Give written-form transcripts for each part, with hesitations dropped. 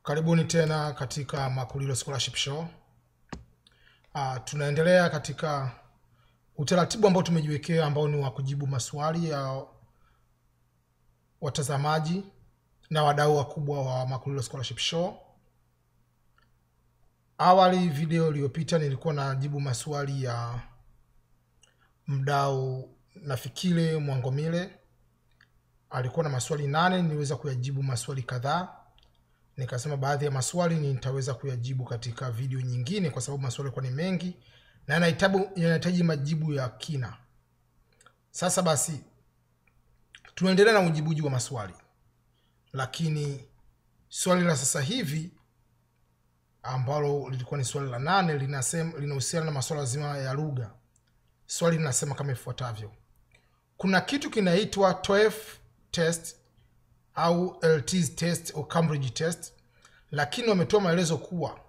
Karibuni tena katika Makulilo Scholarship Show. Tunaendelea katika utaratibu ambao tumejiwekea ambao ni wa kujibu maswali ya watazamaji na wadau wakubwa wa Makulilo Scholarship Show. Awali video iliyopita nilikuwa najibu maswali ya mdau Nafikile Mwangomile. Alikuwa na maswali 8, niliweza kuyajibu maswali kadhaa. Nikasema baadhi ya maswali nitaweza kuyajibu katika video nyingine kwa sababu maswali kwa ni mengi na yanahitaji majibu ya kina. Sasa basi tunaendelea na ujibuji wa maswali. Lakini swali la sasa hivi ambalo lilikuwa ni swali la 8 linahusiana na masuala zima ya lugha. Swali linasema kama ifuatavyo: kuna kitu kinaitwa TOEFL test au LTS test au Cambridge test, lakini wametoa maelezo kuwa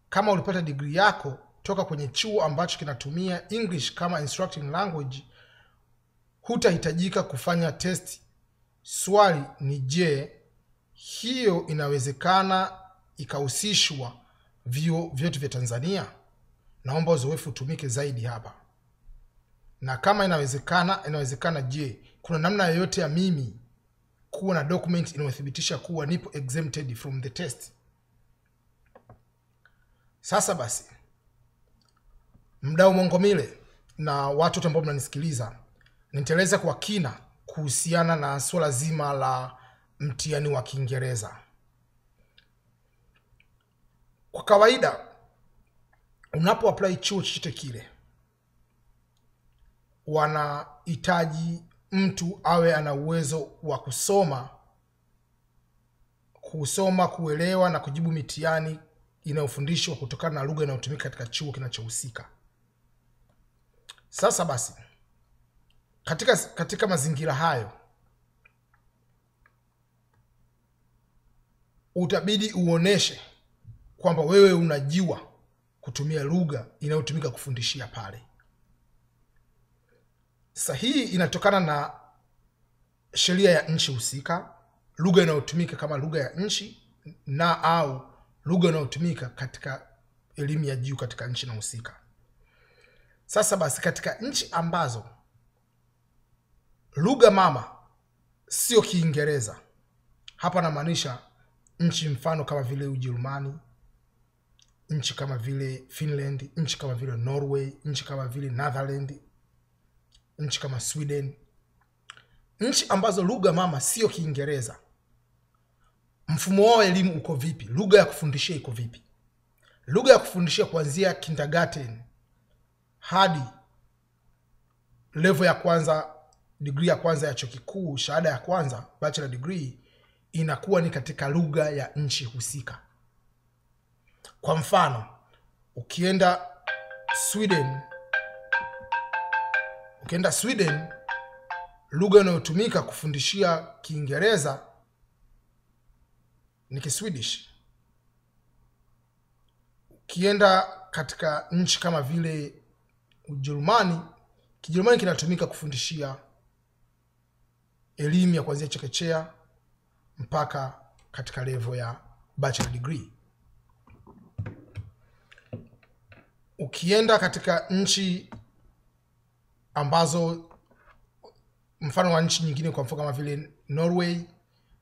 kama ulipata degree yako toka kwenye chuo ambacho kinatumia English kama instructing language hutahitajika kufanya test. Swali ni je, hiyo inawezekana ikahusishwa vyuo vyetu vya Tanzania? Naomba uzoefu utumike zaidi hapa. Na kama inawezekana je, kuna namna yoyote ya mimi kuwa na document inayothibitisha kuwa nipo exempted from the test? Sasa basi, mdau Mwangomile na watu ambao mnanisikiliza, nitaeleza kwa kina kuhusiana na swala zima la mtihani wa Kiingereza. Kwa kawaida unapo apply chuo chochote kile, wanahitaji mtu awe ana uwezo wa kusoma, kuelewa na kujibu mitihani inayofundishwa kutokana na lugha inayotumika katika chuo kinachohusika. Sasa basi, katika mazingira hayo utabidi uoneshe kwamba wewe unajua kutumia lugha inayotumika kufundishia pale. Sasa hii inatokana na sheria ya nchi husika, lugha inayotumika kama lugha ya nchi na au lugha inayotumika katika elimu ya juu katika nchi na husika. Sasa basi, katika nchi ambazo lugha mama sio Kiingereza, hapa namaanisha nchi mfano kama vile Ujerumani, nchi kama vile Finland, nchi kama vile Norway, nchi kama vile Netherlands, nchi kama Sweden, nchi ambazo lugha mama sio Kiingereza, mfumo wao elimu uko vipi? Lugha ya kufundishia iko vipi? Lugha ya kufundishia kuanzia kindergarten hadi level ya kwanza, degree ya kwanza ya chuo kikuu, shahada ya kwanza, bachelor degree, inakuwa ni katika lugha ya nchi husika. Kwa mfano, ukienda Sweden, lugha inayotumika kufundishia Kiingereza ni Kiswedish. Ukienda katika nchi kama vile Ujerumani, Kijerumani kinatumika kufundishia elimu ya kuanzia chekechea mpaka katika level ya bachelor degree. Ukienda katika nchi ambazo mfano wa nchi nyingine, kwa mfano kama vile Norway,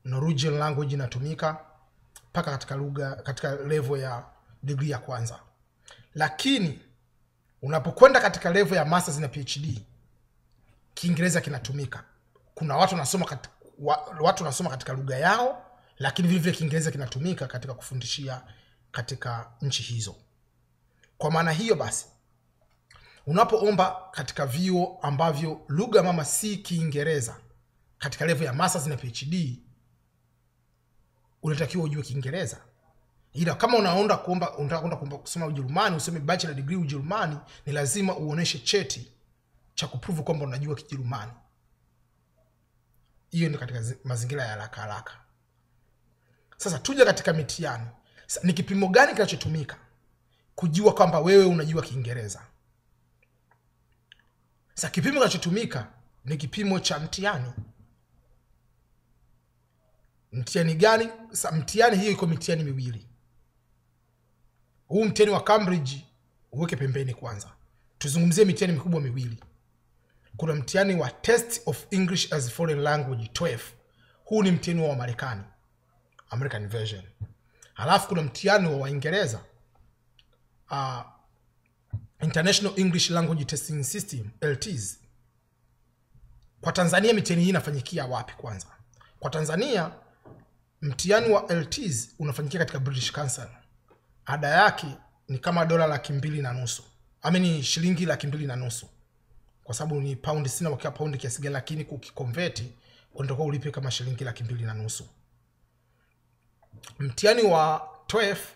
Norwegian language inatumika mpaka katika level ya degree ya kwanza. Lakini unapokwenda katika level ya masters na PhD, Kiingereza kinatumika. Kuna watu wanasoma katika lugha yao, lakini vile vile Kiingereza kinatumika katika kufundishia katika nchi hizo. Kwa maana hiyo basi, unapoomba katika vyuo ambavyo lugha mama si Kiingereza katika level ya masters na PhD, unatakiwa ujue Kiingereza. Ila kama unataka kuomba kusoma Ujerumani, usome bachelor degree Ujerumani, ni lazima uoneshe cheti cha kuprove kwamba unajua Kijerumani. Hiyo ni katika mazingira ya haraka. Sasa tuje katika mitihani. Ni kipimo gani kinachotumika kujua kwamba wewe unajua Kiingereza? Sasa kipimo kinachotumika ni kipimo cha mtihani. Mtihani gani? Mtihani hiyo iko mitihani miwili. Huu mtihani wa Cambridge uweke pembeni kwanza. Tuzungumzie mitihani mikubwa miwili. Kuna mtihani wa Test of English as Foreign Language TOEFL. Huu ni mtihani wa Marekani, American version. Halafu kuna mtihani wa Waingereza, International English Language Testing System, LTS. Kwa Tanzania mitihani hii inafanyikia wapi kwanza? Kwa Tanzania mtihani wa LTS unafanyikia katika British Council. Ada yake ni kama $250,000. Ameni shilingi $250,000. Kwa sababu ni pound, sina wakia pound kiasi gani, lakini kukiconvert unatakiwa ulipe kama shilingi $250,000. Mtihani wa TOEFL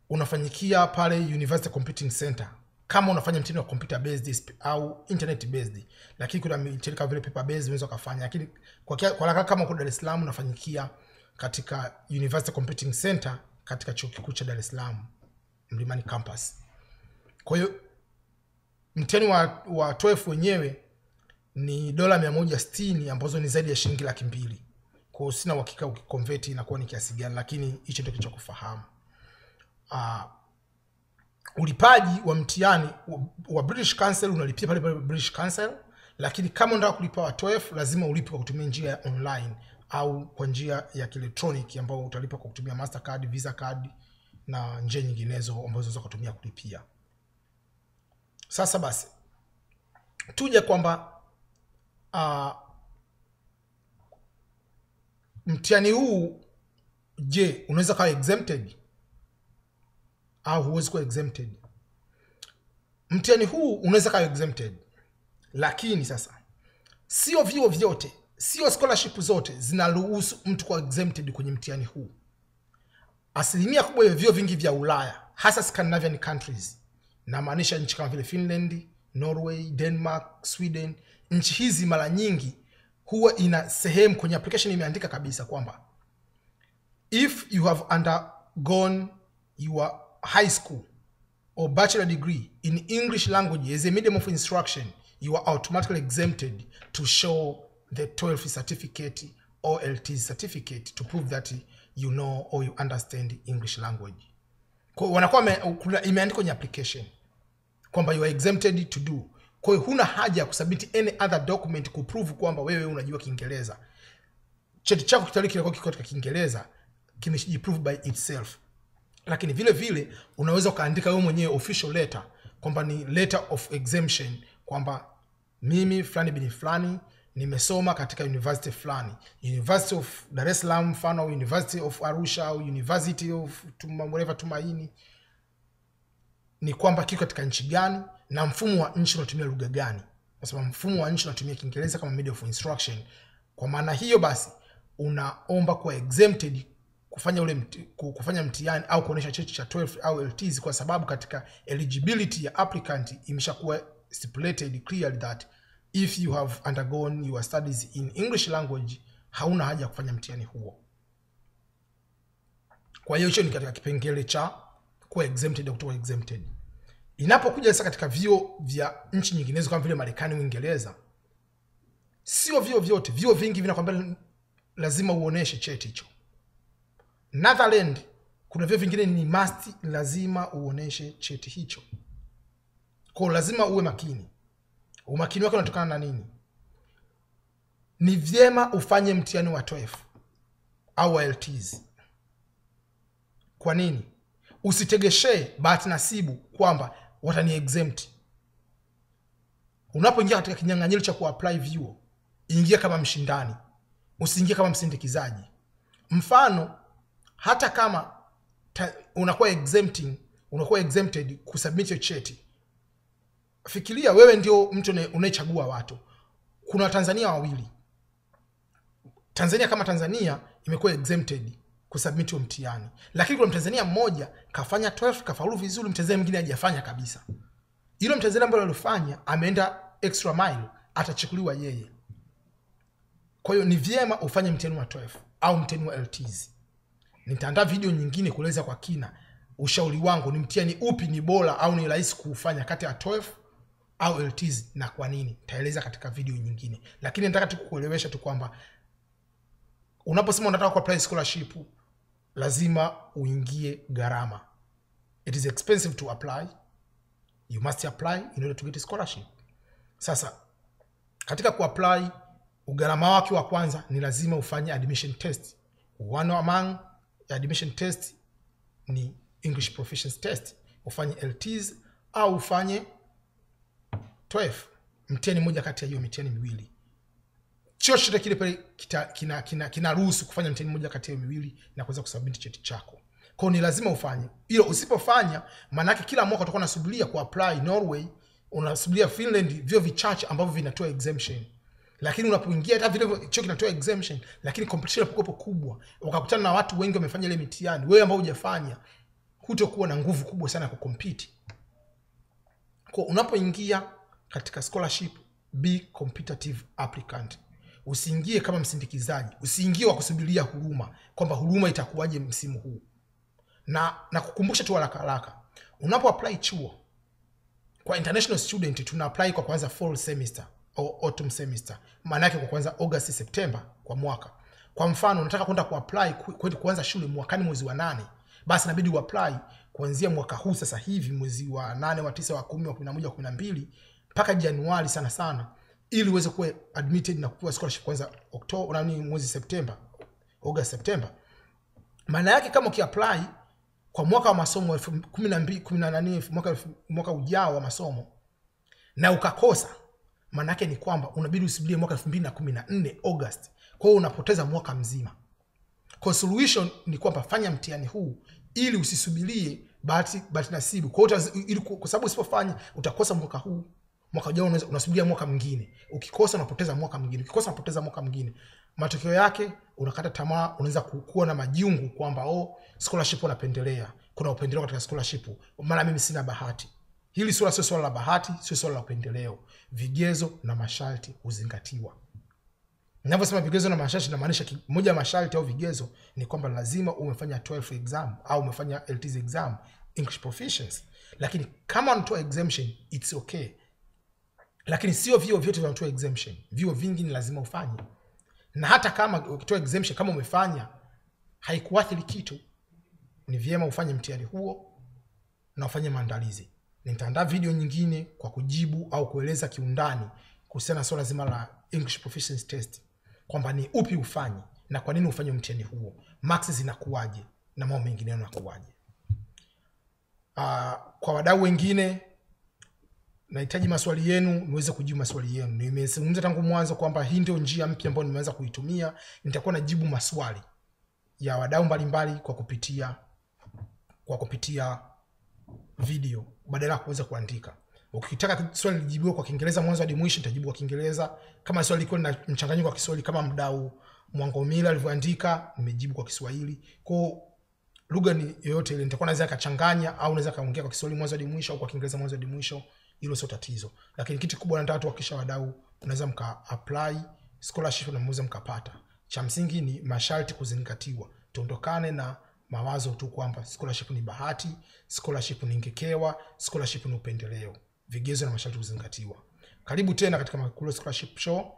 unafanyikia pale University Computing Center. Kama unafanya mtihani wa computer based au internet based, lakini kuna mtihani kama vile paper based unaweza kufanya, lakini kwa haraka kama uko Dar es Salaam unafanyikia katika University Computing Center katika chuo kikuu cha Dar es Salaam Mlimani campus. Kwa hiyo mtihani wa TOEFL wenyewe ni $160 ambazo ni zaidi ya shilingi $200,000. Kwa hiyo sina uhakika ukiconvert inakuwa ni kiasi gani, lakini hicho ndio kicho kufahamu. Ulipaji wa mtihani wa British Council unalipia pale British Council, lakini kama unataka kulipa wa TOEFL lazima ulipe kwa kutumia njia ya online au kwa njia ya kielektroniki ambao utalipa kwa kutumia Mastercard, Visa card na njia nyinginezo ambazo unaweza kutumia kulipia. Sasa basi tuje kwamba mtihani huu, je, unaweza kuwa exempted au huwezi kuwa exempted? Mtihani huu unaweza kuwa exempted, lakini sasa sio vyuo vyote, sio scholarship zote zinaruhusu mtu kuwa exempted kwenye mtihani huu. Asilimia kubwa ya vyuo vingi vya Ulaya, hasa Scandinavian countries, na maanisha nchi kama vile Finland, Norway, Denmark, Sweden, nchi hizi mara nyingi huwa ina sehemu kwenye application imeandika kabisa kwamba if you have undergone your high school or bachelor degree in English language as a medium of instruction, you are automatically exempted to show the TOEFL certificate or LTS certificate to prove that you know or you understand English language. Kwa wanakuwa imeandikwa kwenye application kwamba you are exempted to do. Kwa hiyo huna haja ya kusubmit any other document kuprove kwamba wewe unajua Kiingereza. Cheti chako kitali kile kiko katika Kiingereza kimejiprove by itself. Lakini vile vile unaweza kaandika wewe mwenyewe official letter kwamba ni letter of exemption, kwamba mimi fulani bin fulani nimesoma katika university fulani, University of Dar es Salaam mfano, University of Arusha au University of Tumaini, ni kwamba kiko katika nchi gani na mfumo wa nchi unatumia lugha gani. Kwa sababu mfumo wa nchi unatumia Kiingereza kama medium of instruction. Kwa maana hiyo basi unaomba kuwa exempted kufanya mtihani au kuonesha cheti cha TOEFL au LTS, kwa sababu katika eligibility ya applicant imeshakuwa stipulated clearly that if you have undergone your studies in English language hauna haja ya kufanya mtihani huo. Kwa hiyo hicho ni katika kipengele cha kuwa exempted au kutokuwa exempted. Inapokuja sasa katika vyuo vya nchi nyinginezo kama vile Marekani, Uingereza, sio vyuo vyote, vyuo vingi vinakwambia lazima uoneshe cheti hicho. Netherlands kuna vyuo vingine ni must, lazima uoneshe cheti hicho. Kwa lazima uwe makini. Umakini wako unatokana na nini? Ni vyema ufanye mtihani wa TOEFL au wa LTS. Kwa nini? Usitegeshe bahati nasibu kwamba watani exempt. Unapoingia katika kinyang'anyiro cha kuapply vyuo, ingia kama mshindani, usiingie kama msindikizaji. Mfano, hata kama unakuwa exempted kusubmit cheti, fikiria wewe ndio mtu unayechagua watu. Kuna Tanzania wawili. Tanzania kama Tanzania imekuwa exempted kusubmit mtihani, lakini kuna Mtanzania mmoja kafanya TOEFL kafaulu vizuri, Mtanzania mwingine hajafanya kabisa. Yule Mtanzania ambaye alifanya ameenda extra mile, atachukuliwa yeye. Kwa hiyo ni vyema ufanye mtihani wa TOEFL au mtihani wa LTS. Nitaandaa video nyingine kueleza kwa kina ushauri wangu ni mtihani upi ni bora au ni rahisi kufanya kati ya TOEFL au LTS na kwa nini. Nitaeleza katika video nyingine, lakini nataka tu kukuelewesha tu kwamba unaposema unataka kuapply scholarship lazima uingie gharama. It is expensive to apply. You must apply in order to get a scholarship. Sasa katika kuapply, ugharama wake wa kwanza ni lazima ufanye admission test. One among admission test ni English proficiency test. Ufanye LTs au ufanye TOEFL. Mtihani mmoja kati ya hiyo mitihani miwili. Chochote kile pale kinaruhusu kufanya mtihani mmoja kati ya miwili na kuweza kusubmit cheti chako. Kwa ni lazima ufanye. Hilo usipofanya, maana yake kila mwaka utakuwa unasubiria kuapply Norway, unasubiria Finland, vyo vichache ambavyo vinatoa exemption. Lakini unapoingia hata vile chuo kinatoa exemption, lakini competition inapokuwa kubwa, ukakutana na watu wengi wamefanya ile mitihani, wewe ambao hujafanya, hutakuwa na nguvu kubwa sana ya kucompete. Kwa unapoingia katika scholarship, be competitive applicant. Usiingie kama msindikizaji, usiingie wa kusubiria huruma, kwamba huruma itakuwaje msimu huu. Na kukumbusha tu haraka, unapo apply chuo kwa international student, tuna apply kwa kwanza fall semester au autumn semester. Maana yake kwa kwanza August September kwa mwaka. Kwa mfano unataka kwenda kuapply kuanza shule mwakani mwezi wa 8, basi inabidi uapply kuanzia mwaka huu sasa hivi mwezi wa 8, wa 9, wa 10, wa 11, wa 12 mpaka Januari sana ili uweze kuwa admitted na kupewa scholarship kwanza Oktoba mwezi September, August September. Maana yake kama ukiapply kwa mwaka wa masomo 2018 mwaka ujao wa masomo na ukakosa, maana yake ni kwamba unabidi usubirie mwaka 2014 August. Kwa hiyo unapoteza mwaka mzima. Kwa solution ni kwamba fanya mtihani huu ili usisubirie bahati nasibu. Kwa sababu usipofanya utakosa mwaka huu, mwaka ujao unasubiria mwaka mwingine. Ukikosa unapoteza mwaka mwingine. Ukikosa unapoteza mwaka mwingine. Matokeo yake unakata tamaa, unaanza kuwa na majungu kwamba scholarship unapendelea. Kuna upendeleo katika scholarship. Maana mimi sina bahati. Hili sio swala la bahati, sio swala la upendeleo. Vigezo na masharti uzingatiwa. Ninaposema vigezo na masharti namaanisha moja ya masharti au vigezo ni kwamba lazima umefanya TOEFL exam au umefanya LTs exam, English proficiency. Lakini kama unatoa exemption, it's okay. Lakini sio vio vyote vinatoa exemption. Vio vingi ni lazima ufanye. Na hata kama ukitoa exemption kama umefanya haikuathiri kitu, ni vyema ufanye mtihani huo na ufanye maandalizi. Nitaandaa video nyingine kwa kujibu au kueleza kiundani kuhusiana na swala zima la English proficiency test, kwamba ni upi ufanye na kwa nini ufanye mtihani huo, marks zinakuaje na mambo mengine yanakuaje. Kwa wadau wengine nahitaji maswali yenu niweze kujibu maswali yenu. Nimezungumza tangu mwanzo kwamba hii ndio njia mpya ambayo nimeanza kuitumia. Nitakuwa najibu maswali ya wadau mbalimbali kwa kupitia video badala ya kuweza kuandika. Ukitaka swali lijibiwe kwa Kiingereza mwanzo hadi mwisho, nitajibu kwa Kiingereza. Kama swali liko na mchanganyiko wa Kiswahili kama mdau Mwangomila alivyoandika, nimejibu kwa Kiswahili. Kwa lugha ni yoyote ile nitakuwa naweza kachanganya au naweza kaongea kwa Kiswahili mwanzo hadi mwisho au kwa Kiingereza mwanzo hadi mwisho. Hilo sio tatizo. Lakini kitu kubwa nataka tuhakikisha wadau unaweza mka apply scholarship na mweza mkapata. Cha msingi ni masharti kuzingatiwa. Tuondokane na mawazo tu kwamba scholarship ni bahati, scholarship ni ngekewa, scholarship ni upendeleo. Vigezo na masharti kuzingatiwa. Karibu tena katika Makulilo Scholarship Show.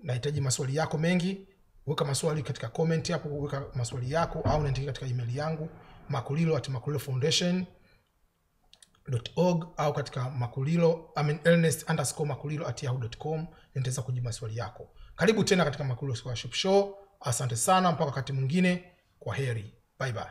Nahitaji maswali yako mengi. Weka maswali katika comment hapo, weka maswali yako au niandike katika email yangu makulilo@makulilofoundation.org au katika Ernest_makulilo@yahoo.com. Nitaweza kujibu maswali yako. Karibu tena katika Makulilo Scholarship Show. Asante sana mpaka wakati mwingine. Kwaheri. Bye bye.